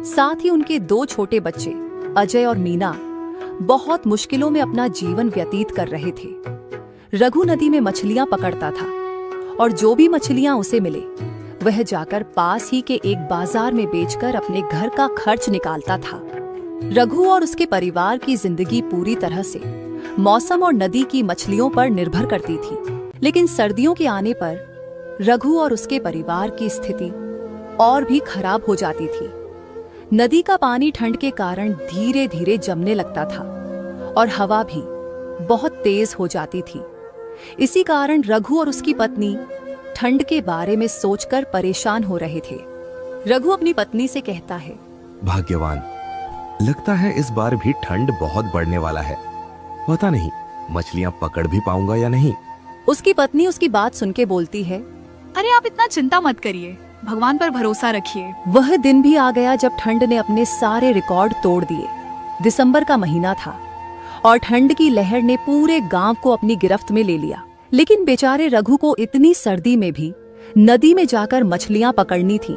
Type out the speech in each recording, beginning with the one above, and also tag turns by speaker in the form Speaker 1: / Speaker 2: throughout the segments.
Speaker 1: साथ ही उनके 2 छोटे बच्चे अजय और मीना बहुत मुश्किलों में अपना जीवन व्यतीत कर रहे थे। रघु नदी में मछलियां पकड़ता था और जो भी मछलियां उसे मिले वह जाकर पास ही के एक बाजार में बेचकर अपने घर का खर्च निकालता था। रघु और उसके परिवार की जिंदगी पूरी तरह से मौसम और नदी की मछलियों पर निर्भर करती थी, लेकिन सर्दियों के आने पर रघु और उसके परिवार की स्थिति और भी खराब हो जाती थी। नदी का पानी ठंड के कारण धीरे धीरे जमने लगता था और हवा भी बहुत तेज हो जाती थी। इसी कारण रघु और उसकी पत्नी ठंड के बारे में सोचकर परेशान हो रहे थे। रघु अपनी पत्नी से कहता है,
Speaker 2: भाग्यवान, लगता है इस बार भी ठंड बहुत बढ़ने वाला है। पता नहीं मछलियां पकड़ भी पाऊंगा या नहीं।
Speaker 1: उसकी पत्नी उसकी बात सुन के बोलती है,
Speaker 3: अरे आप इतना चिंता मत करिए, भगवान पर भरोसा रखिए।
Speaker 1: वह दिन भी आ गया जब ठंड ने अपने सारे रिकॉर्ड तोड़ दिए। दिसंबर का महीना था और ठंड की लहर ने पूरे गांव को अपनी गिरफ्त में ले लिया। लेकिन बेचारे रघु को इतनी सर्दी में भी नदी में जाकर मछलियां पकड़नी थी।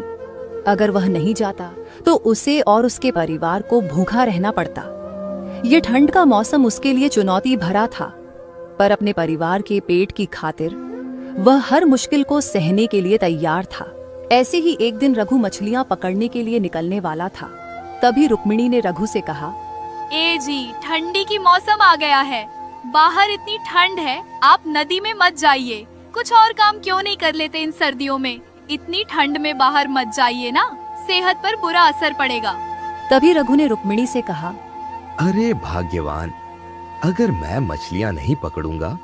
Speaker 1: अगर वह नहीं जाता तो उसे और उसके परिवार को भूखा रहना पड़ता। ये ठंड का मौसम उसके लिए चुनौती भरा था, पर अपने परिवार के पेट की खातिर वह हर मुश्किल को सहने के लिए तैयार था। ऐसे ही एक दिन रघु मछलियां पकड़ने के लिए निकलने वाला था। तभी रुक्मिणी ने रघु से कहा,
Speaker 3: ए जी, ठंडी की मौसम आ गया है, बाहर इतनी ठंड है, आप नदी में मत जाइए। कुछ और काम क्यों नहीं कर लेते इन सर्दियों में? इतनी ठंड में बाहर मत जाइए ना, सेहत पर बुरा असर पड़ेगा।
Speaker 1: तभी रघु ने रुक्मिणी से कहा,
Speaker 2: अरे भाग्यवान, अगर मैं मछलियां नहीं पकड़ूंगा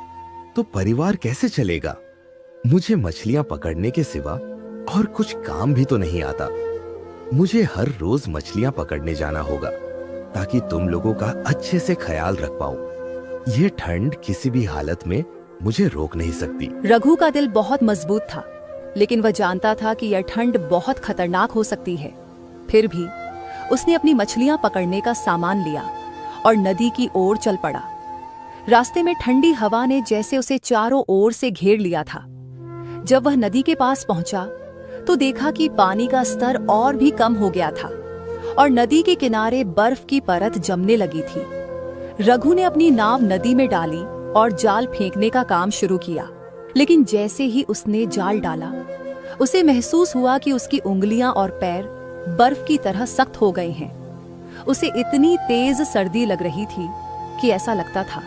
Speaker 2: तो परिवार कैसे चलेगा? मुझे मछलियां पकड़ने के सिवा और कुछ काम भी तो नहीं आता। मुझे हर रोज मछलियां पकड़ने जाना होगा ताकि तुम लोगों का अच्छे से ख्याल रख पाऊं। ये ठंड किसी भी हालत में मुझे रोक नहीं सकती।
Speaker 1: रघु का दिल बहुत मजबूत था, लेकिन वह जानता था कि यह ठंड बहुत खतरनाक हो सकती है। फिर भी उसने अपनी मछलियां पकड़ने का सामान लिया और नदी की ओर चल पड़ा। रास्ते में ठंडी हवा ने जैसे उसे चारों ओर से घेर लिया था। जब वह नदी के पास पहुंचा तो देखा कि पानी का स्तर और भी कम हो गया था और नदी के किनारे बर्फ की परत जमने लगी थी। रघु ने अपनी नाव नदी में डाली और जाल फेंकने का काम शुरू किया, लेकिन जैसे ही उसने जाल डाला उसे महसूस हुआ कि उसकी उंगलियां और पैर बर्फ की तरह सख्त हो गए हैं। उसे इतनी तेज सर्दी लग रही थी कि ऐसा लगता था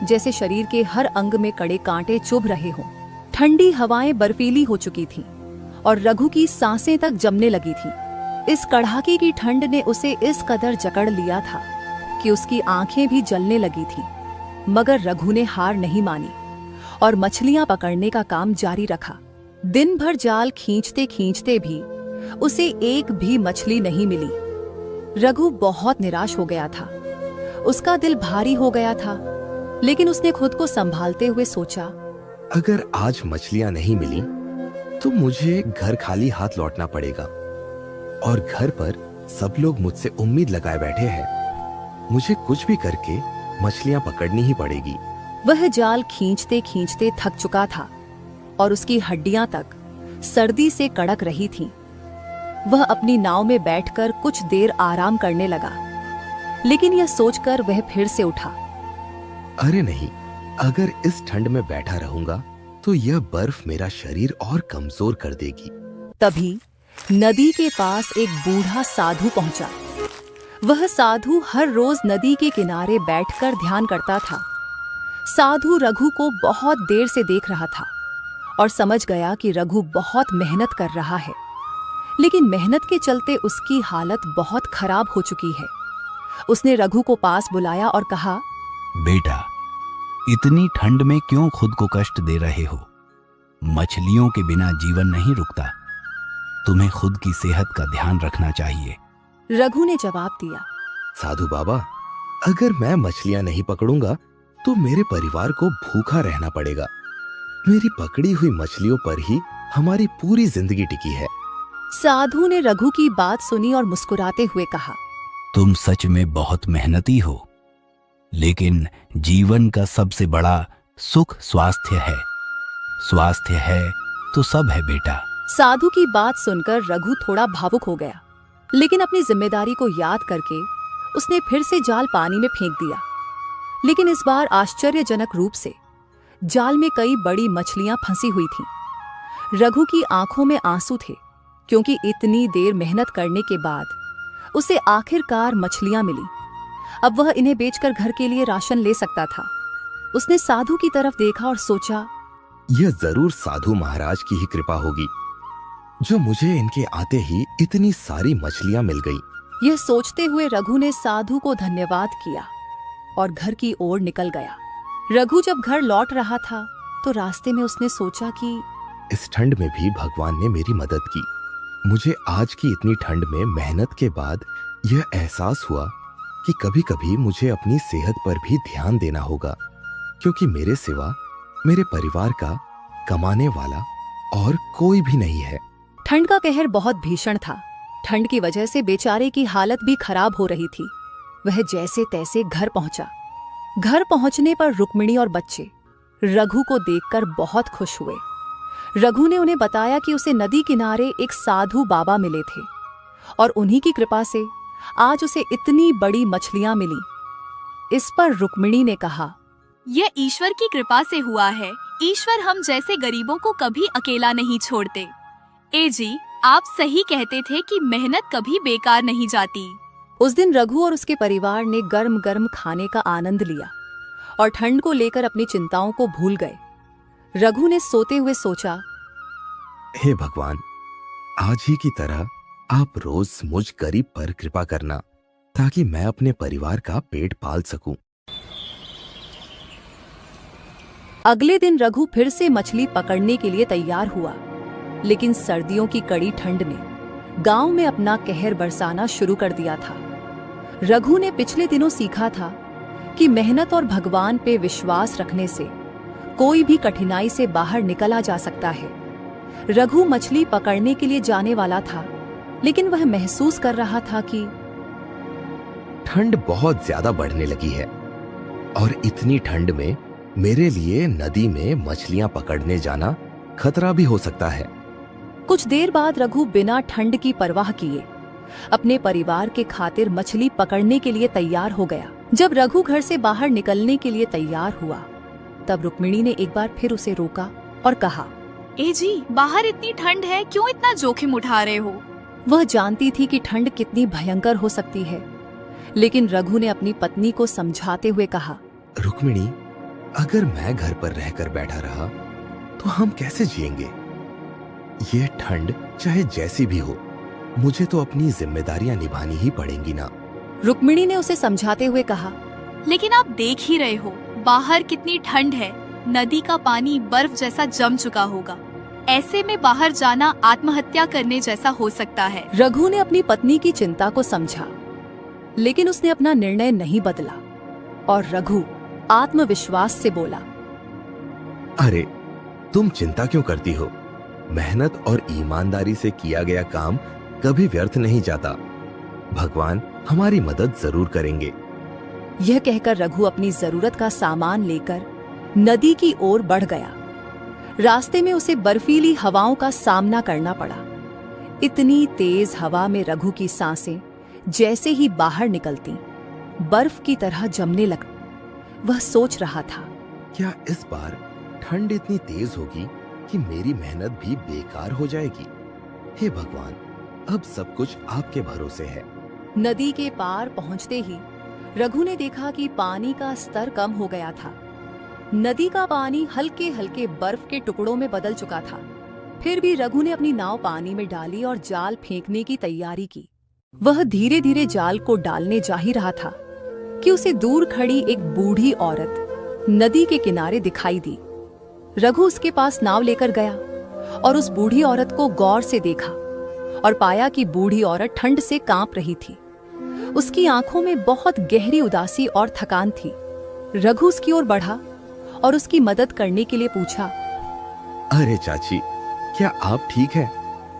Speaker 1: जैसे शरीर के हर अंग में कड़े कांटे चुभ रहे हों। ठंडी हवाएं बर्फीली हो चुकी थीं और रघु की सांसें तक जमने लगी थी। इस कड़ाके की ठंड ने उसे इस कदर जकड़ लिया था कि उसकी आंखें भी जलने लगी थीं। मगर रघु ने हार नहीं मानी और मछलियां पकड़ने का काम जारी रखा। दिन भर जाल खींचते खींचते भी उसे एक भी मछली नहीं मिली। रघु बहुत निराश हो गया था। उसका दिल भारी हो गया था, लेकिन उसने खुद को संभालते हुए सोचा,
Speaker 2: अगर आज मछलियां नहीं मिली तो मुझे घर खाली हाथ लौटना पड़ेगा और घर पर सब लोग मुझसे उम्मीद लगाए बैठे हैं। मुझे कुछ भी करके मछलियां पकड़नी ही पड़ेगी।
Speaker 1: वह जाल खींचते खींचते थक चुका था और उसकी हड्डियां तक सर्दी से कड़क रही थीं। वह अपनी नाव में बैठकर कुछ देर आराम करने लगा, लेकिन यह सोचकर वह फिर से उठा,
Speaker 2: अरे नहीं, अगर इस ठंड में बैठा रहूंगा तो यह बर्फ मेरा शरीर और कमजोर कर देगी।
Speaker 1: तभी नदी के पास एक बूढ़ा साधु पहुंचा। वह साधु हर रोज नदी के किनारे बैठकर ध्यान करता था। साधु रघु को बहुत देर से देख रहा था और समझ गया कि रघु बहुत मेहनत कर रहा है, लेकिन मेहनत के चलते उसकी हालत बहुत खराब हो चुकी है। उसने रघु को पास बुलाया और कहा,
Speaker 4: बेटा, इतनी ठंड में क्यों खुद को कष्ट दे रहे हो? मछलियों के बिना जीवन नहीं रुकता। तुम्हें खुद की सेहत का ध्यान रखना चाहिए।
Speaker 1: रघु ने जवाब दिया,
Speaker 2: साधु बाबा, अगर मैं मछलियां नहीं पकड़ूंगा तो मेरे परिवार को भूखा रहना पड़ेगा। मेरी पकड़ी हुई मछलियों पर ही हमारी पूरी जिंदगी टिकी है।
Speaker 1: साधु ने रघु की बात सुनी और मुस्कुराते हुए कहा,
Speaker 4: तुम सच में बहुत मेहनती हो, लेकिन जीवन का सबसे बड़ा सुख स्वास्थ्य है। स्वास्थ्य है तो सब है बेटा।
Speaker 1: साधु की बात सुनकर रघु थोड़ा भावुक हो गया। लेकिन अपनी जिम्मेदारी को याद करके उसने फिर से जाल पानी में फेंक दिया। लेकिन इस बार आश्चर्यजनक रूप से जाल में कई बड़ी मछलियां फंसी हुई थीं। रघु की आंखों में आंसू थे, क्योंकि इतनी देर मेहनत करने के बाद उसे आखिरकार मछलियां मिली। अब वह इन्हें बेचकर घर के लिए राशन ले सकता था। उसने साधु की तरफ देखा और सोचा,
Speaker 2: यह जरूर साधु महाराज की ही कृपा होगी जो मुझे इनके आते ही इतनी सारी मछलियां मिल गई।
Speaker 1: यह सोचते हुए रघु ने साधु को धन्यवाद किया और घर की ओर निकल गया। रघु जब घर लौट रहा था तो रास्ते में उसने सोचा कि
Speaker 2: इस ठंड में भी भगवान ने मेरी मदद की। मुझे आज की इतनी ठंड में मेहनत के बाद यह एहसास हुआ कि कभी कभी मुझे अपनी सेहत पर भी ध्यान देना होगा, क्योंकि मेरे सिवा मेरे परिवार का कमाने वाला और कोई भी नहीं है।
Speaker 1: ठंड का कहर बहुत भीषण था। ठंड की वजह से बेचारे की हालत भी खराब हो रही थी। वह जैसे तैसे घर पहुंचा। घर पहुंचने पर रुक्मिणी और बच्चे रघु को देखकर बहुत खुश हुए। रघु ने उन्हें बताया कि उसे नदी किनारे एक साधु बाबा मिले थे और उन्हीं की कृपा से आज उसे इतनी बड़ी मछलियां मिली। इस पर रुक्मिणी ने कहा,
Speaker 3: यह ईश्वर की कृपा से हुआ है। ईश्वर हम जैसे गरीबों को कभी अकेला नहीं छोड़ते। ए जी, आप सही कहते थे कि मेहनत कभी बेकार नहीं जाती।
Speaker 1: उस दिन रघु और उसके परिवार ने गर्म गर्म खाने का आनंद लिया और ठंड को लेकर अपनी चिंताओं को भूल गए। रघु ने सोते हुए सोचा,
Speaker 2: हे भगवान, आज ही की तरह आप रोज मुझ गरीब पर कृपा करना, ताकि मैं अपने परिवार का पेट पाल सकूं।
Speaker 1: अगले दिन रघु फिर से मछली पकड़ने के लिए तैयार हुआ, लेकिन सर्दियों की कड़ी ठंड ने गांव में अपना कहर बरसाना शुरू कर दिया था। रघु ने पिछले दिनों सीखा था कि मेहनत और भगवान पे विश्वास रखने से कोई भी कठिनाई से बाहर निकला जा सकता है। रघु मछली पकड़ने के लिए जाने वाला था, लेकिन वह महसूस कर रहा था कि
Speaker 2: ठंड बहुत ज्यादा बढ़ने लगी है और इतनी ठंड में मेरे लिए नदी में मछलियां पकड़ने जाना खतरा भी हो सकता है।
Speaker 1: कुछ देर बाद रघु बिना ठंड की परवाह किए अपने परिवार के खातिर मछली पकड़ने के लिए तैयार हो गया। जब रघु घर से बाहर निकलने के लिए तैयार हुआ, तब रुक्मिणी ने एक बार फिर उसे रोका और कहा,
Speaker 3: ए जी, बाहर इतनी ठंड है, क्यों इतना जोखिम उठा रहे हो?
Speaker 1: वह जानती थी कि ठंड कितनी भयंकर हो सकती है, लेकिन रघु ने अपनी पत्नी को समझाते हुए कहा,
Speaker 2: रुक्मिणी, अगर मैं घर पर रहकर बैठा रहा तो हम कैसे जिएंगे? ये ठंड चाहे जैसी भी हो, मुझे तो अपनी जिम्मेदारियां निभानी ही पड़ेंगी ना।
Speaker 1: रुक्मिणी ने उसे समझाते हुए कहा,
Speaker 3: लेकिन आप देख ही रहे हो बाहर कितनी ठंड है। नदी का पानी बर्फ जैसा जम चुका होगा। ऐसे में बाहर जाना आत्महत्या करने जैसा हो सकता है।
Speaker 1: रघु ने अपनी पत्नी की चिंता को समझा, लेकिन उसने अपना निर्णय नहीं बदला और रघु आत्मविश्वास से बोला,
Speaker 2: अरे, तुम चिंता क्यों करती हो? मेहनत और ईमानदारी से किया गया काम कभी व्यर्थ नहीं जाता। भगवान हमारी मदद जरूर करेंगे।
Speaker 1: यह कहकर रघु अपनी जरूरत का सामान लेकर नदी की ओर बढ़ गया। रास्ते में उसे बर्फीली हवाओं का सामना करना पड़ा। इतनी तेज हवा में रघु की सांसें जैसे ही बाहर निकलती बर्फ की तरह जमने लग। वह सोच रहा था,
Speaker 2: क्या इस बार ठंड इतनी तेज होगी कि मेरी मेहनत भी बेकार हो जाएगी? हे भगवान, अब सब कुछ आपके भरोसे है।
Speaker 1: नदी के पार पहुंचते ही रघु ने देखा कि पानी का स्तर कम हो गया था। नदी का पानी हल्के हल्के बर्फ के टुकड़ों में बदल चुका था। फिर भी रघु ने अपनी नाव पानी में डाली और जाल फेंकने की तैयारी की। वह धीरे धीरे जाल को डालने जा ही रहा था कि उसे दूर खड़ी एक बूढ़ी औरत नदी के किनारे दिखाई दी। रघु उसके पास नाव लेकर गया और उस बूढ़ी औरत को गौर से देखा और पाया कि बूढ़ी औरत ठंड से कांप रही थी। उसकी आंखों में बहुत गहरी उदासी और थकान थी। रघु उसकी ओर बढ़ा और उसकी मदद करने के लिए पूछा,
Speaker 2: अरे चाची, क्या आप ठीक हैं?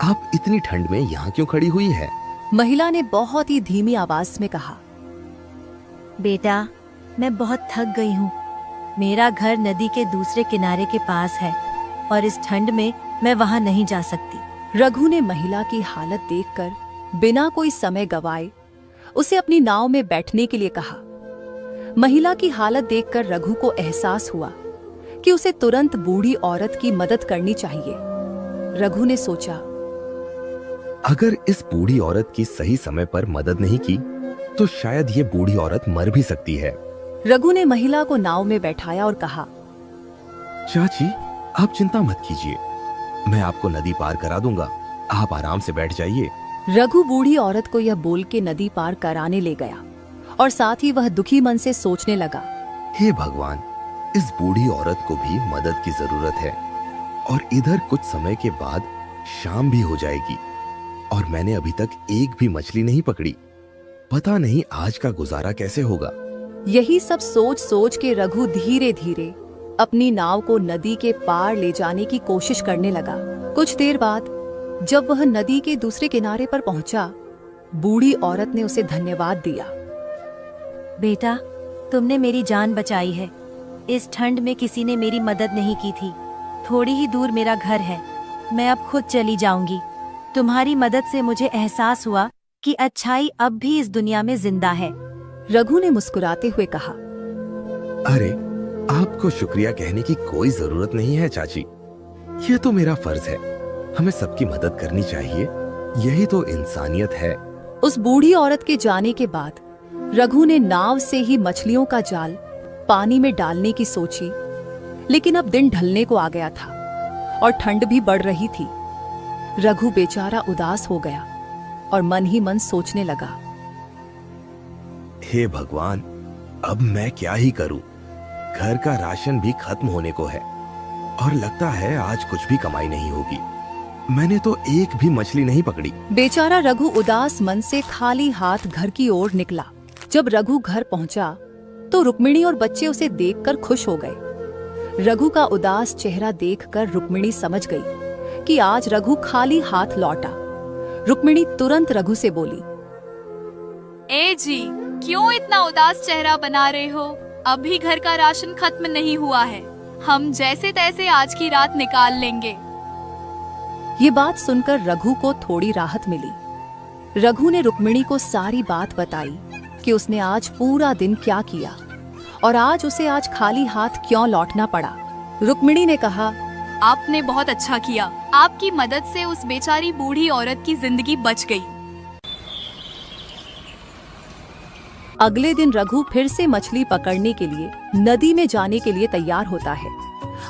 Speaker 2: आप इतनी ठंड में यहाँ क्यों खड़ी हुई है?
Speaker 1: महिला ने बहुत ही धीमी आवाज में कहा,
Speaker 5: बेटा, मैं बहुत थक गई हूँ। मेरा घर नदी के दूसरे किनारे के पास है और इस ठंड में मैं वहाँ नहीं जा सकती।
Speaker 1: रघु ने महिला की हालत देखकर बिना कोई समय गवाए उसे अपनी नाव में बैठने के लिए कहा। महिला की हालत देखकर रघु को एहसास हुआ कि उसे तुरंत बूढ़ी औरत की मदद करनी चाहिए। रघु ने सोचा,
Speaker 2: अगर इस बूढ़ी औरत की सही समय पर मदद नहीं की तो शायद ये बूढ़ी औरत मर भी सकती है।
Speaker 1: रघु ने महिला को नाव में बैठाया और कहा,
Speaker 2: चाची, आप चिंता मत कीजिए, मैं आपको नदी पार करा दूंगा, आप आराम से बैठ जाइए।
Speaker 1: रघु बूढ़ी औरत को यह बोल के नदी पार कराने ले गया और साथ ही वह दुखी मन से सोचने लगा,
Speaker 2: हे भगवान, इस बूढ़ी औरत को भी मदद की जरूरत है और इधर कुछ समय के बाद शाम भी हो जाएगी और मैंने अभी तक एक भी मछली नहीं पकड़ी। पता नहीं आज का गुजारा कैसे होगा।
Speaker 1: यही सब सोच सोच के रघु धीरे धीरे अपनी नाव को नदी के पार ले जाने की कोशिश करने लगा। कुछ देर बाद जब वह नदी के दूसरे किनारे पर पहुंचा, बूढ़ी औरत ने उसे धन्यवाद दिया।
Speaker 5: बेटा, तुमने मेरी जान बचाई है। इस ठंड में किसी ने मेरी मदद नहीं की थी। थोड़ी ही दूर मेरा घर है, मैं अब खुद चली जाऊंगी। तुम्हारी मदद से मुझे एहसास हुआ कि अच्छाई अब भी इस दुनिया में जिंदा है।
Speaker 1: रघु ने मुस्कुराते हुए कहा,
Speaker 2: अरे, आपको शुक्रिया कहने की कोई जरूरत नहीं है चाची, ये तो मेरा फर्ज है। हमें सबकी मदद करनी चाहिए, यही तो इंसानियत है।
Speaker 1: उस बूढ़ी औरत के जाने के बाद रघु ने नाव से ही मछलियों का जाल पानी में डालने की सोची, लेकिन अब दिन ढलने को आ गया था और ठंड भी बढ़ रही थी। रघु बेचारा उदास हो गया और मन ही मन सोचने लगा,
Speaker 2: हे भगवान, अब मैं क्या ही करूं? घर का राशन भी खत्म होने को है और लगता है आज कुछ भी कमाई नहीं होगी। मैंने तो एक भी मछली नहीं पकड़ी।
Speaker 1: बेचारा रघु उदास मन से खाली हाथ घर की ओर निकला। जब रघु घर पहुंचा तो रुक्मिणी और बच्चे उसे देखकर खुश हो गए। रघु का उदास चेहरा देखकर रुक्मिणी समझ गई कि आज रघु खाली हाथ लौटा। रुक्मिणी तुरंत रघु से बोली,
Speaker 3: ए जी, क्यों इतना उदास चेहरा बना रहे हो? अभी घर का राशन खत्म नहीं हुआ है, हम जैसे तैसे आज की रात निकाल लेंगे।
Speaker 1: ये बात सुनकर रघु को थोड़ी राहत मिली। रघु ने रुक्मिणी को सारी बात बताई कि उसने आज पूरा दिन क्या किया और आज खाली हाथ क्यों लौटना पड़ा। रुक्मिणी ने कहा,
Speaker 3: आपने बहुत अच्छा किया, आपकी मदद से उस बेचारी बूढ़ी औरत की जिंदगी बच गई।
Speaker 1: अगले दिन रघु फिर से मछली पकड़ने के लिए नदी में जाने के लिए तैयार होता है।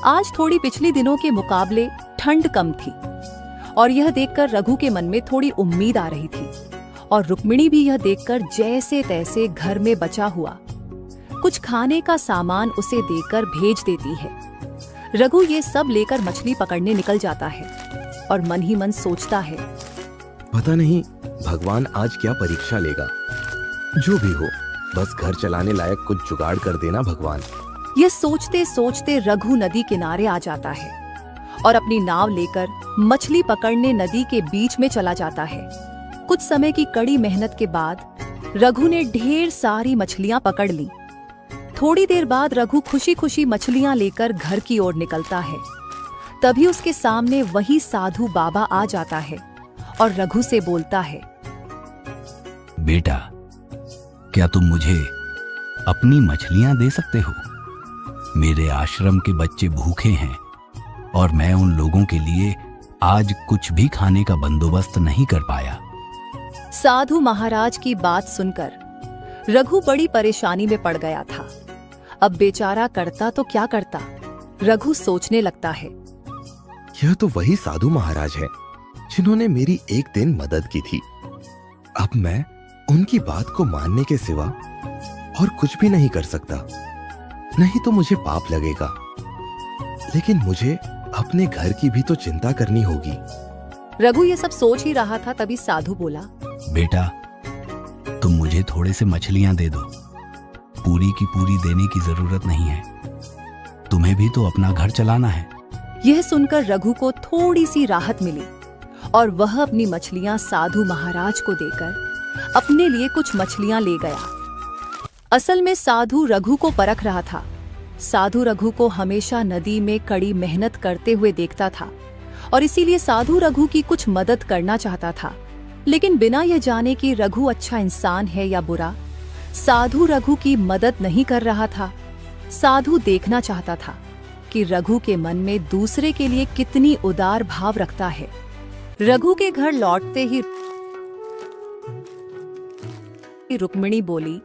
Speaker 1: आज थोड़ी पिछले दिनों के मुकाबले ठंड कम थी और यह देखकर रघु के मन में थोड़ी उम्मीद आ रही थी और रुक्मिणी भी यह देखकर जैसे तैसे घर में बचा हुआ कुछ खाने का सामान उसे देकर भेज देती है। रघु ये सब लेकर मछली पकड़ने निकल जाता है और मन ही मन सोचता है,
Speaker 2: पता नहीं भगवान आज क्या परीक्षा लेगा। जो भी हो, बस घर चलाने लायक कुछ जुगाड़ कर देना भगवान।
Speaker 1: यह सोचते सोचते रघु नदी किनारे आ जाता है और अपनी नाव लेकर मछली पकड़ने नदी के बीच में चला जाता है। कुछ समय की कड़ी मेहनत के बाद रघु ने ढेर सारी मछलियां पकड़ ली। थोड़ी देर बाद रघु खुशी खुशी मछलियां लेकर घर की ओर निकलता है। तभी उसके सामने वही साधु बाबा आ जाता है और रघु से बोलता है,
Speaker 4: बेटा, क्या तुम मुझे अपनी मछलियां दे सकते हो? मेरे आश्रम के बच्चे भूखे हैं और मैं उन लोगों के लिए आज कुछ भी खाने का बंदोबस्त नहीं कर पाया।
Speaker 1: साधु महाराज की बात सुनकर रघु बड़ी परेशानी में पड़ गया था। अब बेचारा करता तो क्या करता। रघु सोचने लगता है,
Speaker 2: यह तो वही साधु महाराज है जिन्होंने मेरी एक दिन मदद की थी। अब मैं उनकी बात को मानने के सिवा और कुछ भी नहीं कर सकता, नहीं तो मुझे पाप लगेगा। लेकिन मुझे अपने घर की भी तो चिंता करनी होगी।
Speaker 1: रघु ये सब सोच ही रहा था, तभी साधु बोला,
Speaker 4: बेटा, तुम मुझे थोड़े से मछलियां दे दो। पूरी की पूरी देने की जरूरत नहीं है, तुम्हें भी तो अपना घर चलाना है।
Speaker 1: यह सुनकर रघु को थोड़ी सी राहत मिली और वह अपनी मछलियां साधु महाराज को देकर अपने लिए कुछ मछलियां ले गया। असल में साधु रघु को परख रहा था। साधु रघु को हमेशा नदी में कड़ी मेहनत करते हुए देखता था और इसीलिए साधु रघु की कुछ मदद करना चाहता था। लेकिन बिना यह जाने कि रघु अच्छा इंसान है या बुरा, साधु रघु की मदद नहीं कर रहा था। साधु देखना चाहता था कि रघु के मन में दूसरे के लिए कितनी उदार भाव रखता है। रघु के घर लौटते ही रुक्मिणी बोली,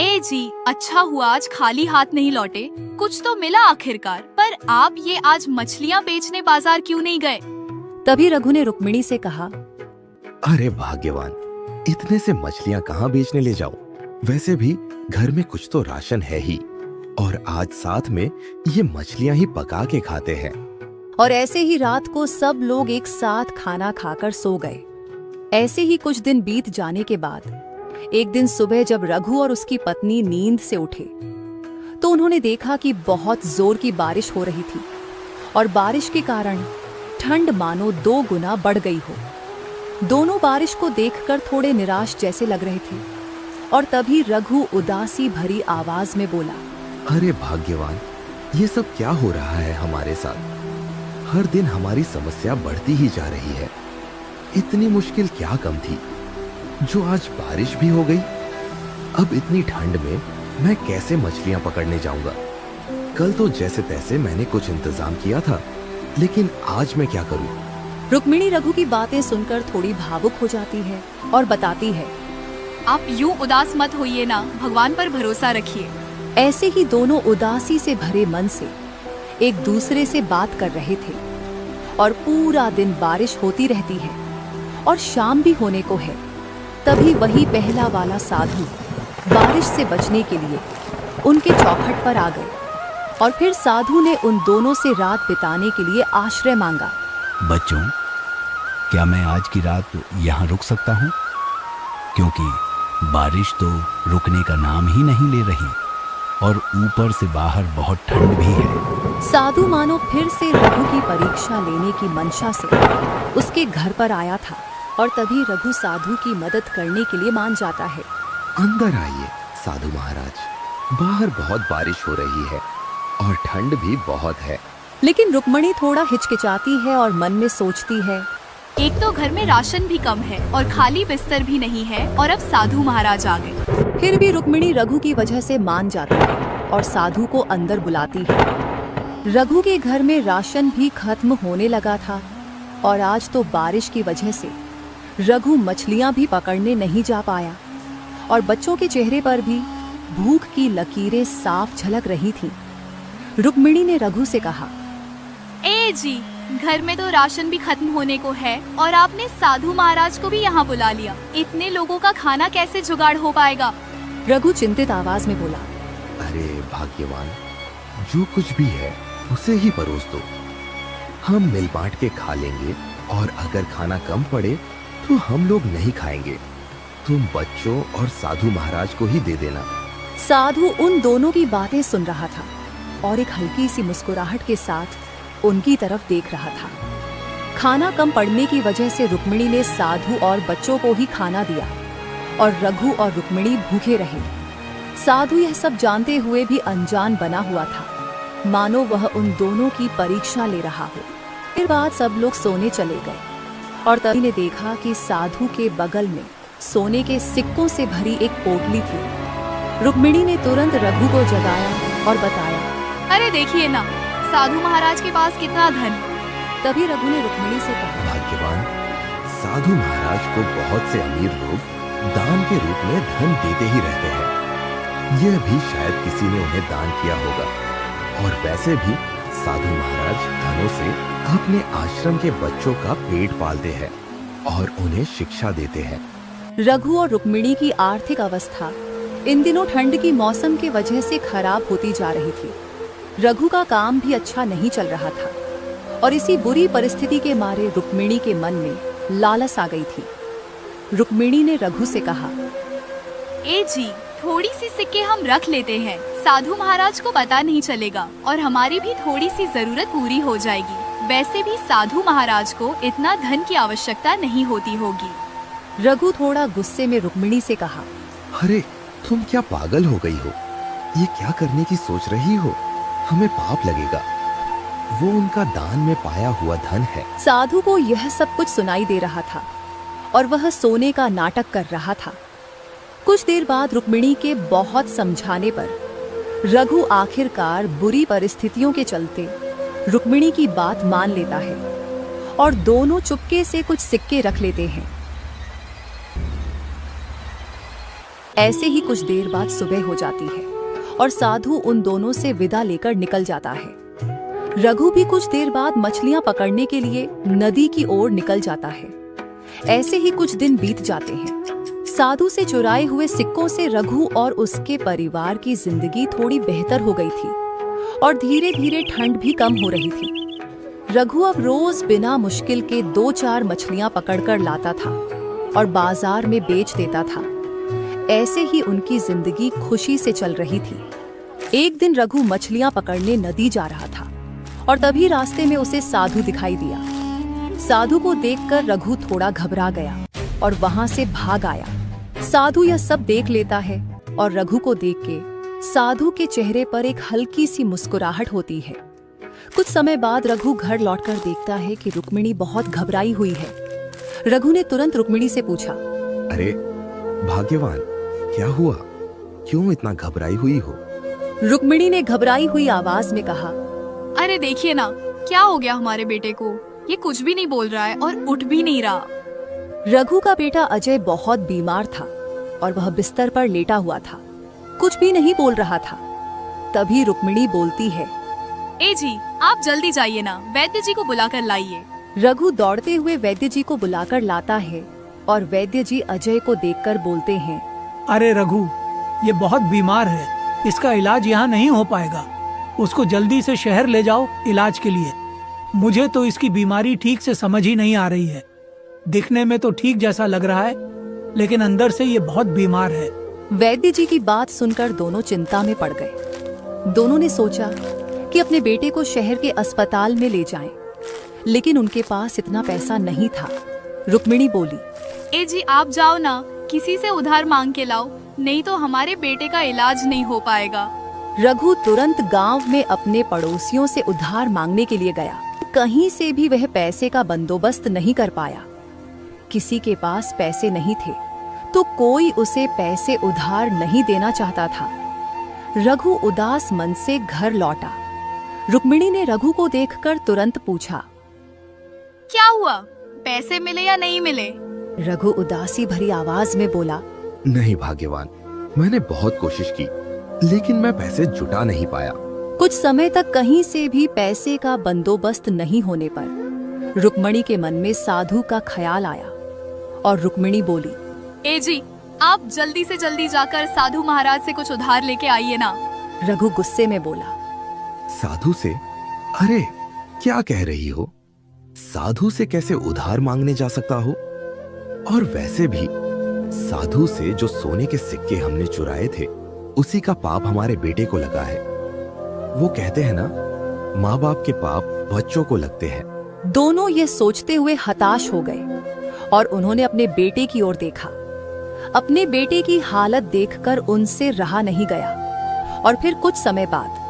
Speaker 3: ए जी, अच्छा हुआ आज खाली हाथ नहीं लौटे, कुछ तो मिला आखिरकार। पर आप ये आज मछलियाँ बेचने बाजार क्यों नहीं गए?
Speaker 1: तभी रघु ने रुक्मिणी से कहा,
Speaker 2: अरे भाग्यवान, इतने से मछलियां कहाँ बेचने ले जाओ। वैसे भी घर में कुछ तो राशन है ही, और आज साथ में ये मछलियां ही पका के खाते हैं।
Speaker 1: और ऐसे ही रात को सब लोग एक साथ खाना खाकर सो गए। ऐसे ही कुछ दिन बीत जाने के बाद एक दिन सुबह जब रघु और उसकी पत्नी नींद से उठे तो उन्होंने देखा कि बहुत जोर की बारिश हो रही थी और बारिश के कारण ठंड मानो 2 गुना बढ़ गई हो। दोनों बारिश को देखकर थोड़े निराश जैसे लग रहे थे और तभी रघु उदासी भरी आवाज में बोला,
Speaker 2: अरे भाग्यवान, ये सब क्या हो रहा है हमारे साथ? हर दिन हमारी समस्या बढ़ती ही जा रही है। इतनी मुश्किल क्या कम थी जो आज बारिश भी हो गई? अब इतनी ठंड में मैं कैसे मछलियां पकड़ने जाऊंगा? कल तो जैसे तैसे मैंने कुछ इंतजाम किया था, लेकिन आज मैं क्या करूं?
Speaker 1: रुक्मिणी रघु की बातें सुनकर थोड़ी भावुक हो जाती है और बताती है,
Speaker 3: आप यूं उदास मत होइए ना, भगवान पर भरोसा रखिए।
Speaker 1: ऐसे ही दोनों उदासी से भरे मन से एक दूसरे से बात कर रहे थे और पूरा दिन बारिश होती रहती है और शाम भी होने को है। तभी वही पहला वाला साधु बारिश से बचने के लिए उनके चौखट पर आ गए और फिर साधु ने उन दोनों से रात बिताने के लिए आश्रय मांगा।
Speaker 4: बच्चों, क्या मैं आज की रात यहाँ रुक सकता हूँ? क्योंकि बारिश तो रुकने का नाम ही नहीं ले रही और ऊपर से बाहर बहुत ठंड भी है।
Speaker 1: साधु मानो फिर से रघु की परीक्षा लेने की मंशा से उसके घर पर आया था और तभी रघु साधु की मदद करने के लिए मान जाता है।
Speaker 2: अंदर आइए साधु महाराज, बाहर बहुत बारिश हो रही है और ठंड भी बहुत है।
Speaker 1: लेकिन रुक्मिणी थोड़ा हिचकिचाती है और मन में सोचती है,
Speaker 3: एक तो घर में राशन भी कम है और खाली बिस्तर भी नहीं है और अब साधु महाराज आ गए।
Speaker 1: फिर भी रुक्मिणी रघु की वजह से मान जाती है और साधु को अंदर बुलाती है। रघु के घर में राशन भी खत्म होने लगा था और आज तो बारिश की वजह से रघु मछलियां भी पकड़ने नहीं जा पाया और बच्चों के चेहरे पर भी भूख की लकीरें साफ झलक रही थीं। रुक्मिणी ने रघु से कहा,
Speaker 3: ए जी, घर में तो राशन भी खत्म होने को है और आपने साधु महाराज को भी यहाँ बुला लिया। इतने लोगों का खाना कैसे जुगाड़ हो पाएगा?
Speaker 1: रघु चिंतित आवाज में बोला,
Speaker 2: अरे भाग्यवान, जो कुछ भी है उसे ही परोस दो। हम मिल बांट के खा लेंगे और अगर खाना कम पड़े तो हम लोग नहीं खाएंगे। तुम बच्चों और साधु महाराज को ही दे देना।
Speaker 1: साधु उन दोनों की बातें सुन रहा था और एक हल्की सी मुस्कुराहट के साथ उनकी तरफ देख रहा था। खाना कम पड़ने की वजह से रुक्मिणी ने साधु और बच्चों को ही खाना दिया और रघु और रुक्मिणी भूखे रहे। साधु यह सब जानते हुए भी अनजान बना हुआ था, मानो वह उन दोनों की परीक्षा ले रहा हो। फिर बाद सब लोग सोने चले गए और तभी ने देखा कि साधु के बगल में सोने के सिक्कों से भरी एक पोटली थी। रुक्मिणी ने तुरंत रघु को जगाया और बताया,
Speaker 3: अरे देखिए ना, साधु महाराज के पास कितना धन है।
Speaker 1: तभी रघु ने रुक्मिणी से कहा,
Speaker 2: भाग्यवान, साधु महाराज को बहुत से अमीर लोग दान के रूप में धन देते ही रहते हैं। यह भी शायद किसी ने उन्हें दान किया होगा। और वैसे भी साधु महाराज धनों से अपने आश्रम के बच्चों का पेट पालते हैं और उन्हें शिक्षा देते हैं।
Speaker 1: रघु और रुक्मिणी की आर्थिक अवस्था इन दिनों ठंड की मौसम की वजह से खराब होती जा रही थी। रघु का काम भी अच्छा नहीं चल रहा था और इसी बुरी परिस्थिति के मारे रुक्मिणी के मन में लालच आ गई थी। रुक्मिणी ने रघु से कहा,
Speaker 3: ए जी, थोड़ी सी सिक्के हम रख लेते हैं, साधु महाराज को पता नहीं चलेगा और हमारी भी थोड़ी सी जरूरत पूरी हो जाएगी। वैसे भी साधु महाराज को इतना धन की आवश्यकता नहीं होती होगी।
Speaker 1: रघु थोड़ा गुस्से में रुक्मिणी से कहा,
Speaker 2: अरे तुम क्या पागल हो गई हो? ये क्या करने की सोच रही हो? हमें पाप लगेगा। वो उनका दान में पाया हुआ धन है।
Speaker 1: साधु को यह सब कुछ सुनाई दे रहा था और वह सोने का नाटक कर रहा था। कुछ देर बाद रुक्मिणी के बहुत समझाने पर रघु आखिरकार बुरी परिस्थितियों के चलते रुक्मिणी की बात मान लेता है और दोनों चुपके से कुछ सिक्के रख लेते हैं। ऐसे ही कुछ देर बाद सुबह हो जाती है और साधु उन दोनों से विदा लेकर निकल जाता है। रघु भी कुछ देर बाद मछलियां पकड़ने के लिए नदी की ओर निकल जाता है। ऐसे ही कुछ दिन बीत जाते हैं। साधु से चुराए हुए सिक्कों से रघु और उसके परिवार की जिंदगी थोड़ी बेहतर हो गई थी और धीरे धीरे ठंड भी कम हो रही थी। रघु अब रोज बिना मुश्किल के 2-4 मछलियां पकड़कर लाता था और बाजार में बेच देता था। ऐसे ही उनकी जिंदगी खुशी से चल रही थी। एक दिन रघु मछलियां पकड़ने नदी जा रहा था और तभी रास्ते में उसे साधु दिखाई दिया। साधु को देखकर रघु थोड़ा घबरा गया और वहां से भाग आया। साधु यह सब देख लेता है और रघु को देख के साधु के चेहरे पर एक हल्की सी मुस्कुराहट होती है। कुछ समय बाद रघु घर लौटकर देखता है कि रुक्मिणी बहुत घबराई हुई है। रघु ने तुरंत रुक्मिणी से पूछा,
Speaker 2: अरे भाग्यवान, क्या हुआ? क्यों इतना घबराई हुई हो?
Speaker 1: रुक्मिणी ने घबराई हुई आवाज में कहा,
Speaker 3: अरे देखिए ना, क्या हो गया हमारे बेटे को? ये कुछ भी नहीं बोल रहा है और उठ भी नहीं रहा।
Speaker 1: रघु का बेटा अजय बहुत बीमार था और वह बिस्तर पर लेटा हुआ था, कुछ भी नहीं बोल रहा था। तभी रुक्मिणी बोलती है,
Speaker 3: ए जी, आप जल्दी जाइए ना, वैद्य जी को बुलाकर लाइए।
Speaker 1: रघु दौड़ते हुए वैद्य जी को बुलाकर लाता है और वैद्य जी अजय को देखकर बोलते हैं,
Speaker 6: अरे रघु, ये बहुत बीमार है, इसका इलाज यहाँ नहीं हो पाएगा। उसको जल्दी से शहर ले जाओ इलाज के लिए। मुझे तो इसकी बीमारी ठीक से समझ ही नहीं आ रही है। दिखने में तो ठीक जैसा लग रहा है, लेकिन अंदर से ये बहुत बीमार है।
Speaker 1: वैद्य जी की बात सुनकर दोनों चिंता में पड़ गए। दोनों ने सोचा कि अपने बेटे को शहर के अस्पताल में ले जाएं, लेकिन उनके पास इतना पैसा नहीं था। रुक्मिणी बोली,
Speaker 3: ए जी, आप जाओ ना, किसी से उधार मांग के लाओ, नहीं तो हमारे बेटे का इलाज नहीं हो पाएगा।
Speaker 1: रघु तुरंत गांव में अपने पड़ोसियों से उधार मांगने के लिए गया। कहीं से भी वह पैसे का बंदोबस्त नहीं कर पाया। किसी के पास पैसे नहीं थे तो कोई उसे पैसे उधार नहीं देना चाहता था। रघु उदास मन से घर लौटा। रुक्मिणी ने रघु को देखकर तुरंत पूछा,
Speaker 3: क्या हुआ? पैसे मिले या नहीं मिले?
Speaker 1: रघु उदासी भरी आवाज में बोला,
Speaker 2: नहीं भाग्यवान, मैंने बहुत कोशिश की, लेकिन मैं पैसे जुटा नहीं पाया।
Speaker 1: कुछ समय तक कहीं से भी पैसे का बंदोबस्त नहीं होने पर रुक्मिणी के मन में साधु का ख्याल आया और रुक्मिणी बोली,
Speaker 3: ए जी, आप जल्दी से जल्दी जाकर साधु महाराज से कुछ उधार लेके आइए ना।
Speaker 1: रघु गुस्से में बोला,
Speaker 2: साधु से? अरे क्या कह रही हो? साधु से कैसे उधार मांगने जा सकता हो? और वैसे भी साधु से जो सोने के सिक्के हमने चुराए थे, उसी का पाप हमारे बेटे को लगा है। वो कहते हैं ना, माँ बाप के पाप बच्चों को लगते हैं।
Speaker 1: दोनों ये सोचते हुए हताश हो गए और उन्होंने अपने बेटे की ओर देखा। अपने बेटे की हालत देखकर उनसे रहा नहीं गया और फिर कुछ समय बाद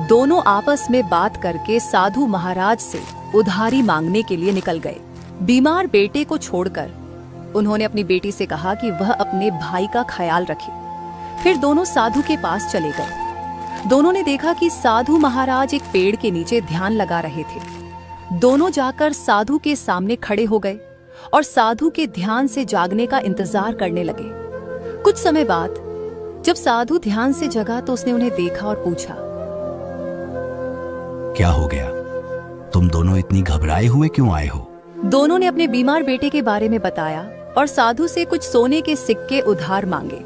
Speaker 1: दोनों आपस में बात करके साधु महाराज से उधारी मांगने के लिए निकल गए। बीमार बेटे को छोड़कर उन्होंने अपनी बेटी से कहा कि वह अपने भाई का ख्याल रखे। फिर दोनों साधु के पास चले गए। दोनों ने देखा कि साधु महाराज एक पेड़ के नीचे ध्यान लगा रहे थे। दोनों जाकर साधु के सामने खड़े हो गए और साधु के ध्यान से जागने का इंतजार करने लगे। कुछ समय बाद जब साधु ध्यान से जगा तो उसने उन्हें देखा और पूछा,
Speaker 4: क्या हो गया? तुम दोनों इतनी घबराए हुए क्यों आए हो?
Speaker 1: दोनों ने अपने बीमार बेटे के बारे में बताया और साधु से कुछ सोने के सिक्के उधार मांगे।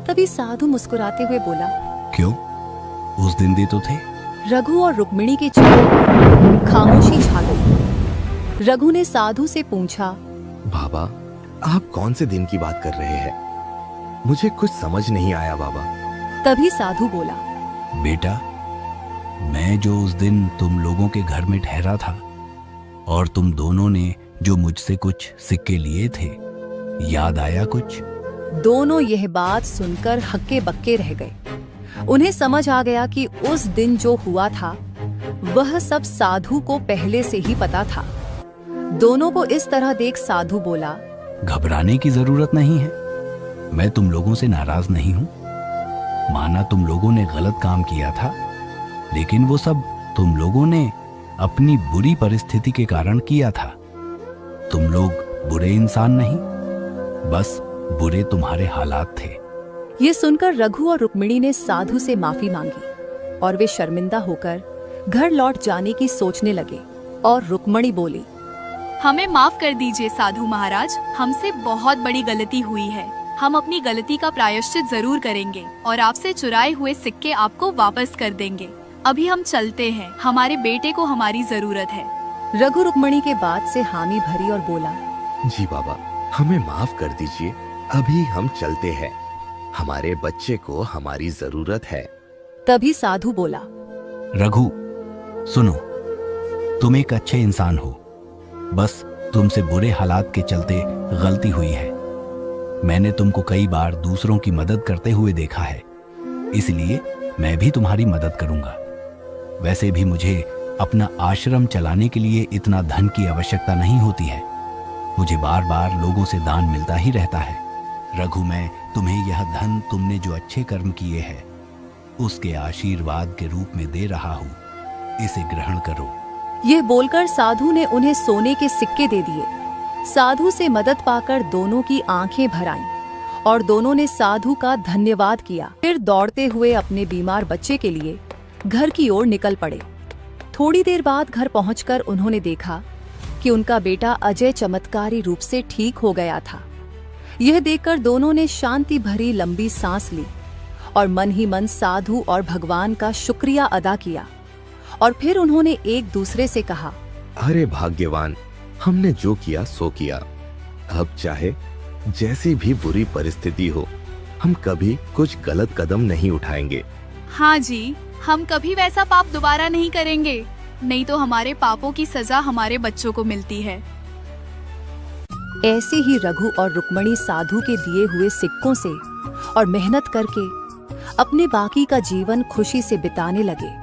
Speaker 1: तभी साधु मुस्कुराते हुए बोला,
Speaker 4: क्यों? उस दिन भी तो थे।
Speaker 1: रघु और रुक्मिणी के चेहरे पर खामोशी छा गई। रघु ने साधु से पूछा,
Speaker 2: बाबा, आप कौन से दिन की बात कर रहे हैं? मुझे कुछ समझ नहीं आया बाबा।
Speaker 1: तभी साधु बोला,
Speaker 4: बेटा, मैं जो उस दिन तुम लोगों के घर में ठहरा था और तुम दोनों ने जो मुझसे कुछ सिक्के लिए थे, याद आया कुछ?
Speaker 1: दोनों यह बात सुनकर हक्के बक्के रह गए। उन्हें समझ आ गया कि उस दिन जो हुआ था वह सब साधु को पहले से ही पता था। दोनों को इस तरह देख साधु बोला,
Speaker 4: घबराने की जरूरत नहीं है। मैं तुम लोगों से नाराज नहीं हूं। माना तुम लोगों ने गलत काम किया था, लेकिन वो सब तुम लोगों ने अपनी बुरी परिस्थिति के कारण किया था। तुम लोग बुरे इंसान नहीं, बस बुरे तुम्हारे हालात थे।
Speaker 1: ये सुनकर रघु और रुक्मिणी ने साधु से माफी मांगी और वे शर्मिंदा होकर घर लौट जाने की सोचने लगे। और रुक्मिणी बोली,
Speaker 3: हमें माफ कर दीजिए साधु महाराज, हमसे बहुत बड़ी गलती हुई है। हम अपनी गलती का प्रायश्चित जरूर करेंगे और आपसे चुराए हुए सिक्के आपको वापस कर देंगे। अभी हम चलते हैं, हमारे बेटे को हमारी जरूरत है।
Speaker 1: रघु रुक्मिणी के बात से हामी भरी और बोला,
Speaker 2: जी बाबा, हमें माफ कर दीजिए, अभी हम चलते हैं। हमारे बच्चे को हमारी जरूरत है।
Speaker 1: तभी साधु बोला,
Speaker 4: रघु सुनो, तुम एक अच्छे इंसान हो, बस तुमसे बुरे हालात के चलते गलती हुई है। मैंने तुमको कई बार दूसरों की मदद करते हुए देखा है, इसलिए मैं भी तुम्हारी मदद करूंगा। वैसे भी मुझे अपना आश्रम चलाने के लिए इतना धन की आवश्यकता नहीं होती है। मुझे बार बार लोगों से दान मिलता ही रहता है। रघु, मैं तुम्हें यह धन तुमने जो अच्छे कर्म किए हैं उसके आशीर्वाद के रूप में दे रहा हूँ, इसे ग्रहण करो।
Speaker 1: यह बोलकर साधु ने उन्हें सोने के सिक्के दे दिए। साधु से मदद पाकर दोनों की आंखें भर आईं और दोनों ने साधु का धन्यवाद किया। फिर दौड़ते हुए अपने बीमार बच्चे के लिए घर की ओर निकल पड़े। थोड़ी देर बाद घर पहुंचकर उन्होंने देखा कि उनका बेटा अजय चमत्कारी रूप से ठीक हो गया था। यह देखकर दोनों ने शांति भरी लंबी सांस ली और मन ही मन साधु और भगवान का शुक्रिया अदा किया। और फिर उन्होंने एक दूसरे से कहा,
Speaker 2: अरे भाग्यवान, हमने जो किया सो किया। अब चाहे जैसी भी बुरी परिस्थिति हो, हम कभी कुछ गलत कदम नहीं उठाएंगे।
Speaker 3: हाँ जी, हम कभी वैसा पाप दोबारा नहीं करेंगे, नहीं तो हमारे पापों की सजा हमारे बच्चों को मिलती है।
Speaker 1: ऐसे ही रघु और रुक्मिणी साधु के दिए हुए सिक्कों से और मेहनत करके अपने बाकी का जीवन खुशी से बिताने लगे।